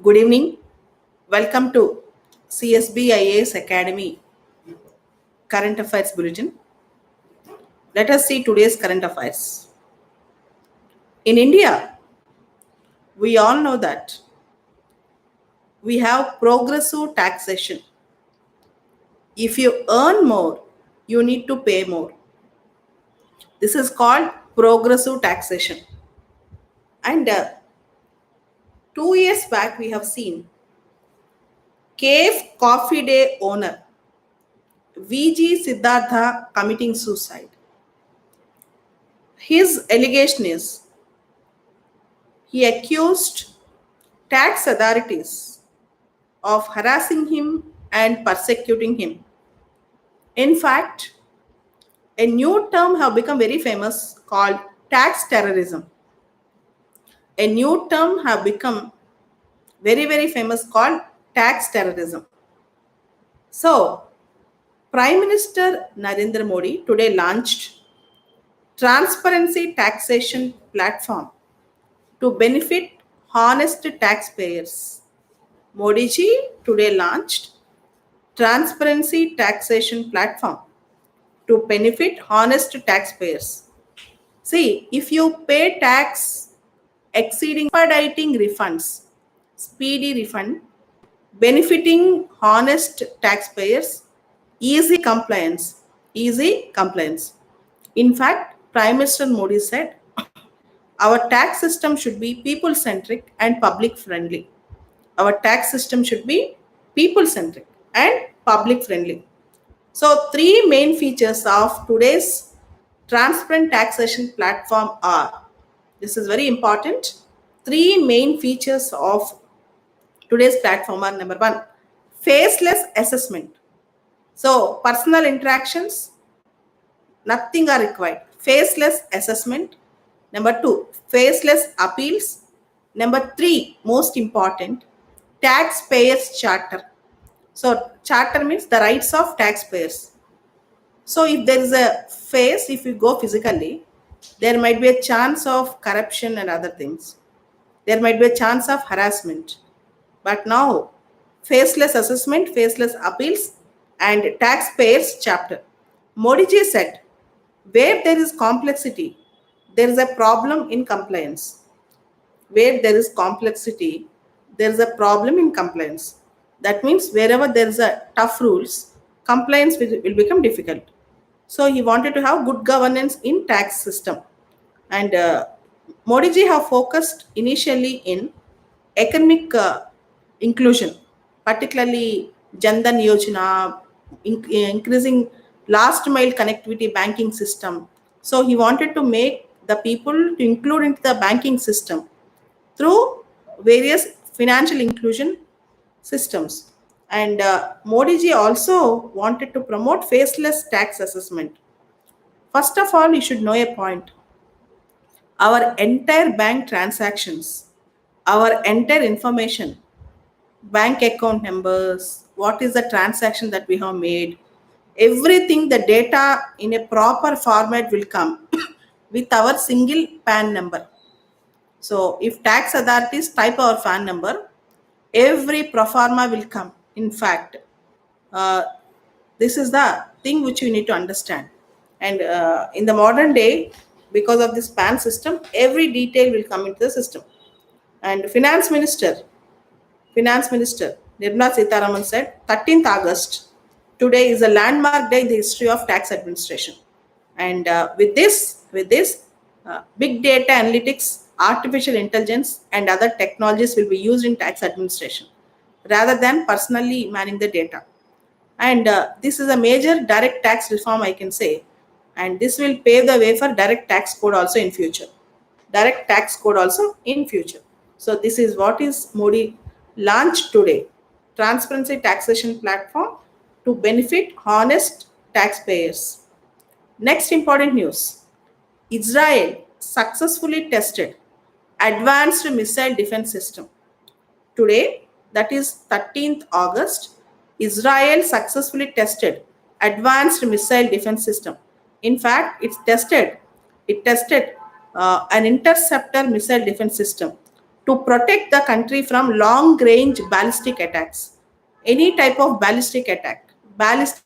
Good evening. Welcome to CSB IAS Academy Current Affairs Bulletin. Let us see today's current affairs. In India, we all know that we have progressive taxation. If you earn more, you need to pay more. This is called progressive taxation. And 2 years back, we have seen Cave Coffee Day owner VG Siddhartha committing suicide. His allegation is he accused tax authorities of harassing him and persecuting him. In fact, a new term have become very famous called tax terrorism. A new term have become very famous called tax terrorism. So, Prime Minister Narendra Modi today launched transparency taxation platform to benefit honest taxpayers. Modi ji today launched transparency taxation platform to benefit honest taxpayers. See, if you pay tax exceeding expediting refunds, speedy refund, benefiting honest taxpayers, easy compliance. In fact, Prime Minister Modi said, our tax system should be people centric and public friendly. Our tax system should be people centric and public friendly. So, three main features of today's transparent taxation platform are this is very important. Three main features of today's platform are number one, faceless assessment. So, personal interactions, nothing are required. Faceless assessment. Number two, faceless appeals. Number three, most important, taxpayers charter. So, charter means the rights of taxpayers. So if there is a face, if you go physically, there might be a chance of corruption and other things. There might be a chance of harassment. But now, faceless assessment, faceless appeals, and taxpayers chapter. Modi ji said, where there is complexity, there is a problem in compliance. Where there is complexity, there is a problem in compliance. That means wherever there is a tough rules, compliance will become difficult. So he wanted to have good governance in tax system. And Modi ji have focused initially in economic inclusion, particularly Jandan Yojana, increasing last mile connectivity banking system. So he wanted to make the people to include into the banking system through various financial inclusion systems. And Modi ji also wanted to promote faceless tax assessment. First of all, you should know a point. Our entire bank transactions, our entire information, bank account numbers, what is the transaction that we have made, everything, the data in a proper format will come with our single PAN number. So if tax authorities type our PAN number, every pro forma will come. In fact, uh, this is the thing which you need to understand. And in the modern day, because of this PAN system, every detail will come into the system. And Finance Minister Nirmala Sitharaman said 13th August, today is a landmark day in the history of tax administration. And with this, big data analytics, artificial intelligence, and other technologies will be used in tax administration rather than personally managing the data. And this is a major direct tax reform, I can say. And this will pave the way for direct tax code also in future. Direct tax code also in future. So this is what is Modi launched today. Transparency taxation platform to benefit honest taxpayers. Next important news. Israel successfully tested advanced missile defense system. Today, that is 13th August, Israel successfully tested advanced missile defense system. In fact, it tested an interceptor missile defense system to protect the country from long range ballistic attacks. Any type of ballistic attack. Ballistic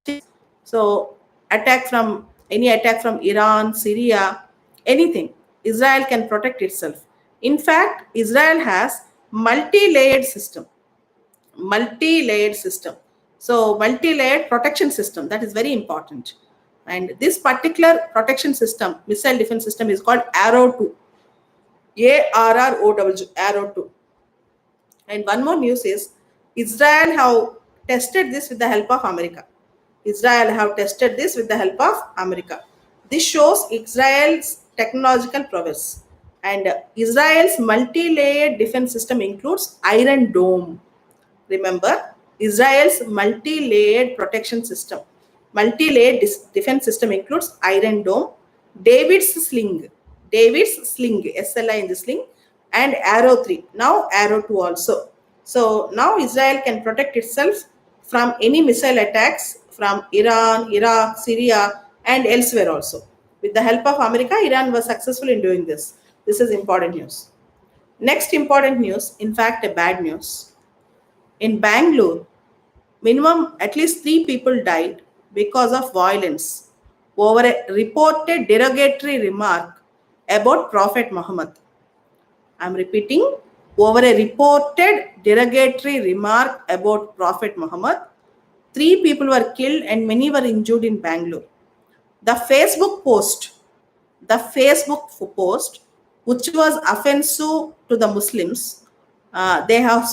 means so attack from Iran, Syria, anything. Israel can protect itself. In fact, Israel has multi-layered system. Multi-layered system. So multi-layered protection system, that is very important. And this particular protection system, missile defense system, is called Arrow 2. ARROW, Arrow 2. And one more news is Israel have tested this with the help of America. Israel have tested this with the help of America. This shows Israel's technological prowess. And Israel's multi-layered defense system includes Iron Dome. Remember, Israel's multi-layered protection system. Multi-layered defense system includes Iron Dome, David's Sling, SLI in the sling, and Arrow 3. Now Arrow 2 also. So now Israel can protect itself from any missile attacks from Iran, Iraq, Syria, and elsewhere also. With the help of America, Iran was successful in doing this. This is important news. Next important news, in fact, a bad news. In Bangalore, minimum at least 3 people died because of violence over a reported derogatory remark about Prophet Muhammad. I'm repeating, over a reported derogatory remark about Prophet Muhammad, 3 people were killed and many were injured in Bangalore. The Facebook post, which was offensive to the Muslims, they have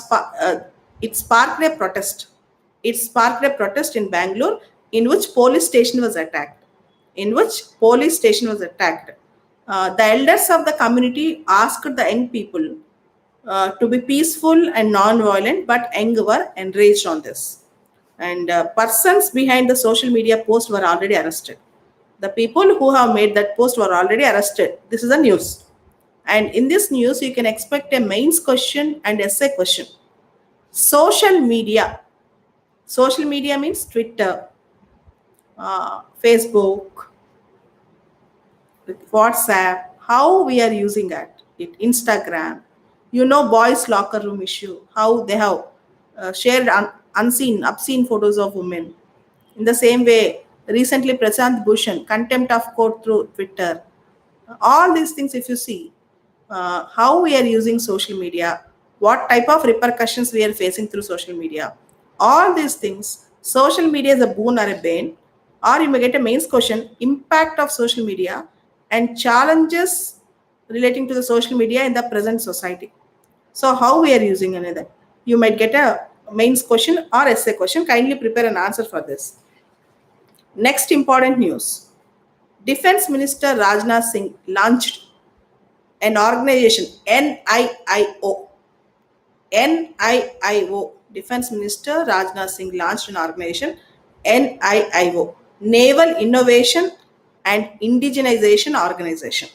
it sparked a protest. It sparked a protest in Bangalore in which police station was attacked. The elders of the community asked the young people to be peaceful and non-violent, but young were enraged on this. And persons behind the social media post were already arrested. The people who have made that post were already arrested. This is the news. And in this news, you can expect a mains question and essay question. Social media. Social media means Twitter, Facebook, WhatsApp, how we are using it, Instagram. You know, boys' locker room issue, how they have shared obscene photos of women. In the same way, recently Prashant Bhushan, contempt of court through Twitter. All these things, if you see, how we are using social media, what type of repercussions we are facing through social media, all these things, social media is a boon or a bane, or you may get a mains question, impact of social media and challenges relating to the social media in the present society. So how we are using another. You might get a mains question or essay question. Kindly prepare an answer for this. Next important news. Defense Minister Rajnath Singh launched an organization, NIIO. NIIO. Defense Minister Rajnath Singh launched an organization, NIIO, Naval Innovation and Indigenization Organization.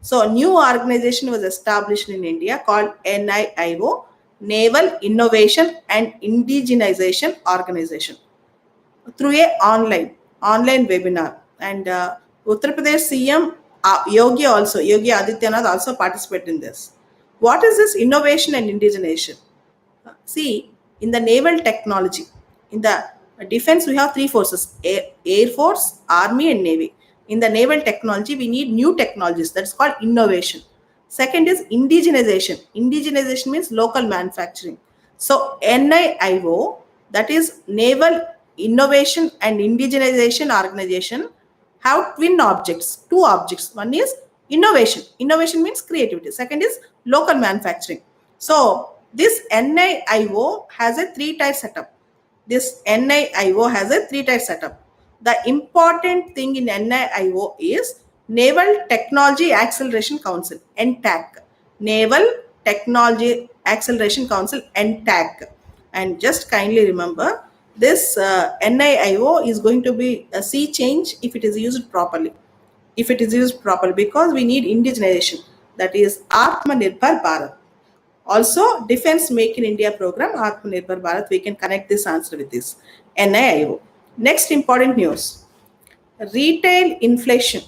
So a new organization was established in India called NIIO, Naval Innovation and Indigenization Organization, through a online webinar. And Uttar Pradesh CM Yogi Adityanath also participated in this. What is this innovation and indigenization? See, in the naval technology, in the defense, we have 3 forces: Air Force, Army, and Navy. In the naval technology, we need new technologies. That's called innovation. Second is indigenization. Indigenization means local manufacturing. So NIIO, that is Naval Innovation and Indigenization Organization, have twin objects, 2 objects. One is innovation. Innovation means creativity. Second is local manufacturing. So this NIIO has a 3-tier setup. The important thing in NIIO is Naval Technology Acceleration Council, NTAC. Naval Technology Acceleration Council, NTAC. And just kindly remember, this NIIO is going to be a sea change if it is used properly. Because we need indigenization, that is Atmanirbhar Bharat. Also, Defense Make in India program, Atmanirbhar Bharat, we can connect this answer with this, NIIO. Next important news. Retail inflation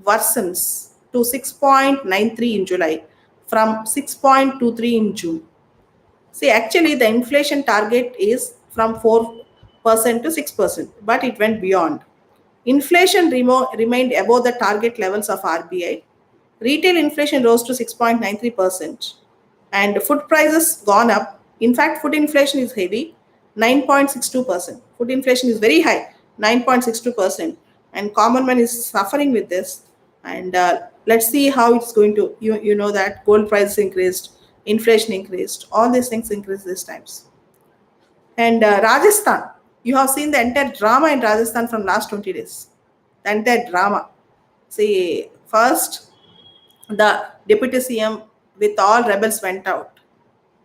worsens to 6.93 in July from 6.23 in June. See, actually, the inflation target is from 4% to 6%, but it went beyond. Inflation remained above the target levels of RBI. Retail inflation rose to 6.93%, and food prices gone up. In fact, food inflation is heavy, 9.62%. Food inflation is very high, 9.62%, and common man is suffering with this. And let's see how it's going to. You know that gold prices increased, inflation increased, all these things increased these times. And Rajasthan, you have seen the entire drama in Rajasthan from last 20 days. The entire drama. See, first, the deputy CM with all rebels went out.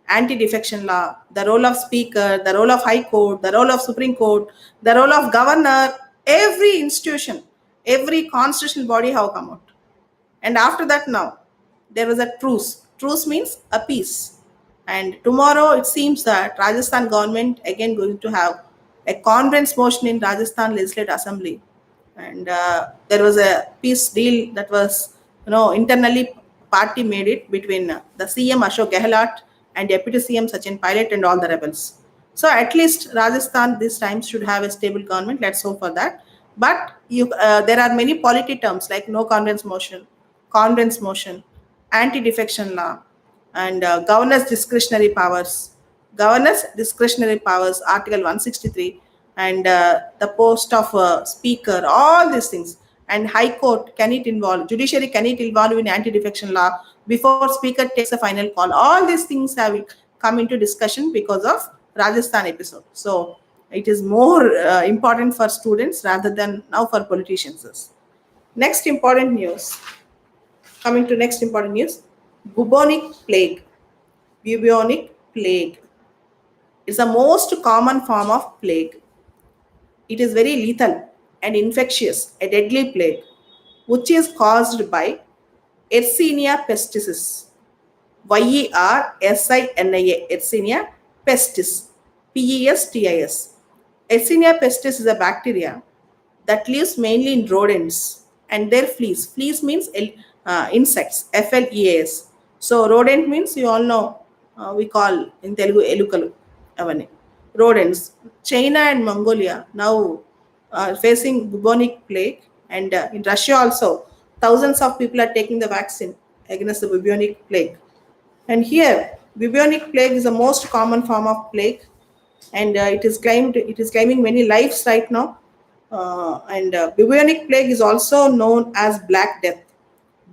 Anti-defection law, the role of speaker, the role of high court, the role of Supreme Court, the role of governor, every institution, every constitutional body have come out. And after that, now there was a truce. Truce means a peace. And tomorrow it seems that Rajasthan government again going to have a conference motion in Rajasthan Legislative Assembly, and there was a peace deal that was, internally party made it between the CM Ashok Gehlot and Deputy CM Sachin Pilot and all the rebels. So at least Rajasthan this time should have a stable government. Let's hope for that. But there are many polity terms like no conference motion, anti-defection law, and governor's discretionary powers. Governor's discretionary powers, Article 163, and the post of speaker, all these things. And High Court, can it involve, judiciary, can it involve in anti-defection law before speaker takes a final call? All these things have come into discussion because of Rajasthan episode. So it is more important for students rather than now for politicians. Next important news. Coming to next important news, bubonic plague. Bubonic plague. It's the most common form of plague. It is very lethal and infectious, a deadly plague, which is caused by Yersinia pestis. Yersina, Yersinia pestis, pestis. Yersinia pestis is a bacteria that lives mainly in rodents and their fleas. Fleas means insects, FLEAS. So rodent means you all know, we call in Telugu elukalu avani. Rodents. China and Mongolia now are facing bubonic plague, and in Russia also thousands of people are taking the vaccine against the bubonic plague. And here, bubonic plague is the most common form of plague, and it is claiming many lives right now. And bubonic plague is also known as Black Death.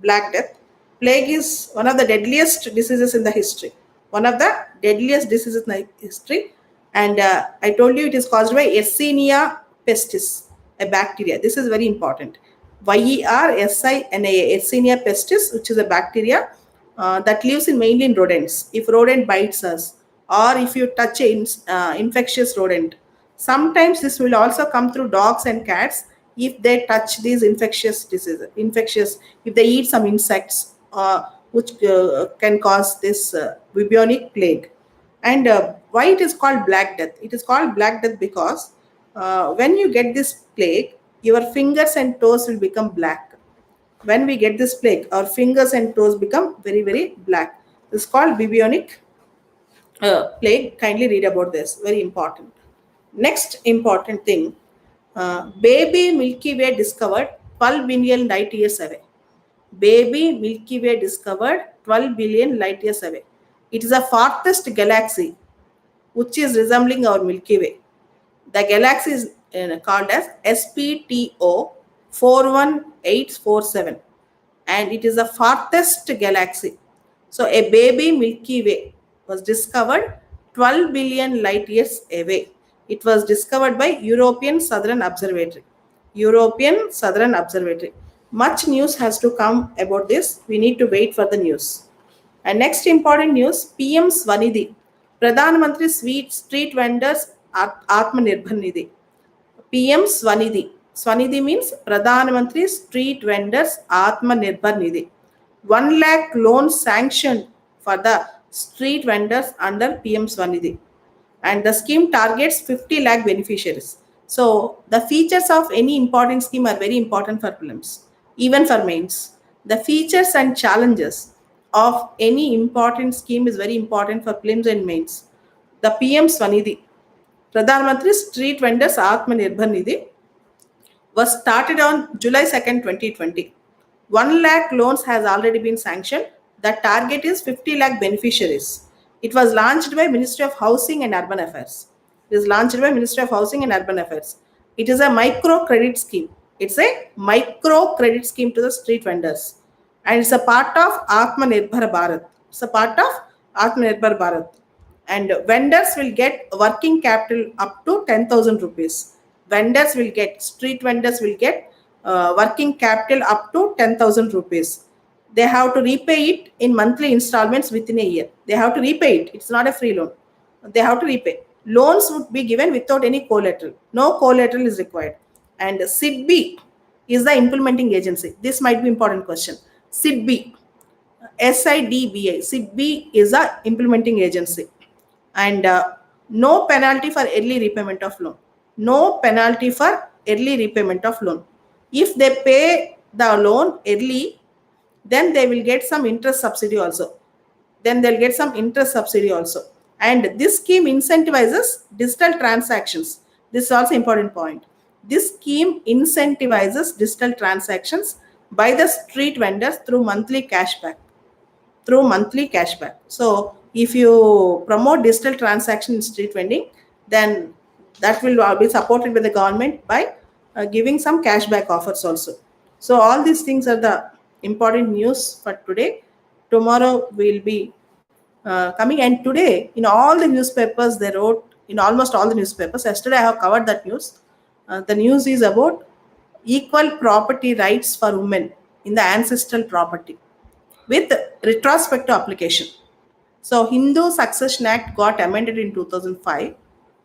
Black Death. Plague is one of the deadliest diseases in the history. One of the deadliest diseases in the history. And I told you it is caused by Yersinia pestis, a bacteria. This is very important. Yersina, Yersinia pestis, which is a bacteria that lives mainly in rodents. If rodent bites us, or if you touch an infectious rodent, sometimes this will also come through dogs and cats if they touch these infectious diseases. If they eat some insects, which can cause this bubonic plague. And why it is called Black Death? It is called Black Death because when you get this plague, your fingers and toes will become black. When we get this plague, our fingers and toes become very, very black. This is called bubonic plague. Kindly read about this. Very important. Next important thing, baby Milky Way discovered 12 billion light years away. Baby Milky Way discovered 12 billion light years away. It is the farthest galaxy which is resembling our Milky Way. The galaxy is called as SPTO 41847, and it is the farthest galaxy. So a baby Milky Way was discovered 12 billion light years away. It was discovered by European Southern Observatory. European Southern Observatory. Much news has to come about this. We need to wait for the news. And next important news, PM Swanidhi. Pradhan Mantri Street Vendors Atmanirbhar Nidhi. PM Swanidhi. Swanidhi means Pradhan Mantri Street Vendors Atmanirbhar Nidhi. 1 lakh loan sanctioned for the street vendors under PM Swanidhi. And the scheme targets 50 lakh beneficiaries. So the features of any important scheme are very important for prelims, even for mains. The features and challenges of any important scheme is very important for prelims and mains. The PM Swanidhi, Pradhan Mantri Street Vendors Atmanirbhar Nidhi, was started on July 2nd, 2020. 1 lakh loans has already been sanctioned. The target is 50 lakh beneficiaries. It was launched by Ministry of Housing and Urban Affairs. It is launched by Ministry of Housing and Urban Affairs. It is a micro credit scheme. It's a micro credit scheme to the street vendors. And it's a part of Atmanirbhar Bharat. It's a part of Atmanirbhar Bharat. And vendors will get working capital up to 10,000 rupees. Street vendors will get working capital up to 10,000 rupees. They have to repay it in monthly installments within a year. They have to repay it. It's not a free loan. They have to repay. Loans would be given without any collateral. No collateral is required. And SIDB is the implementing agency. This might be important question. SIDB, SIDBI. SIDB is the implementing agency. And no penalty for early repayment of loan. No penalty for early repayment of loan. If they pay the loan early, then they will get some interest subsidy also. And this scheme incentivizes digital transactions. This is also important point. This scheme incentivizes digital transactions by the street vendors through monthly cashback. So if you promote digital transaction in street vending, then that will be supported by the government by giving some cashback offers also. So all these things are the important news for today. Tomorrow will be coming, and today in all the newspapers they wrote, in almost all the newspapers. Yesterday I have covered that news. The news is about equal property rights for women in the ancestral property with retrospective application. So Hindu Succession Act got amended in 2005.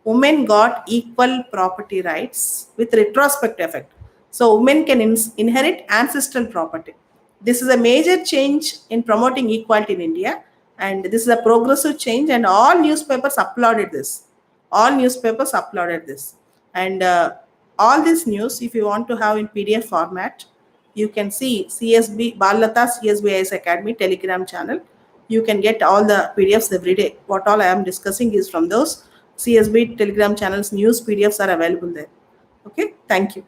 Women got equal property rights with retrospective effect. So women can inherit ancestral property. This is a major change in promoting equality in India, and this is a progressive change, and all newspapers applauded this. And all this news, if you want to have in PDF format, you can see CSB Bala CSB Academy Telegram channel. You can get all the PDFs every day. What all I am discussing is from those CSB Telegram channels. News PDFs are available there. Okay, thank you.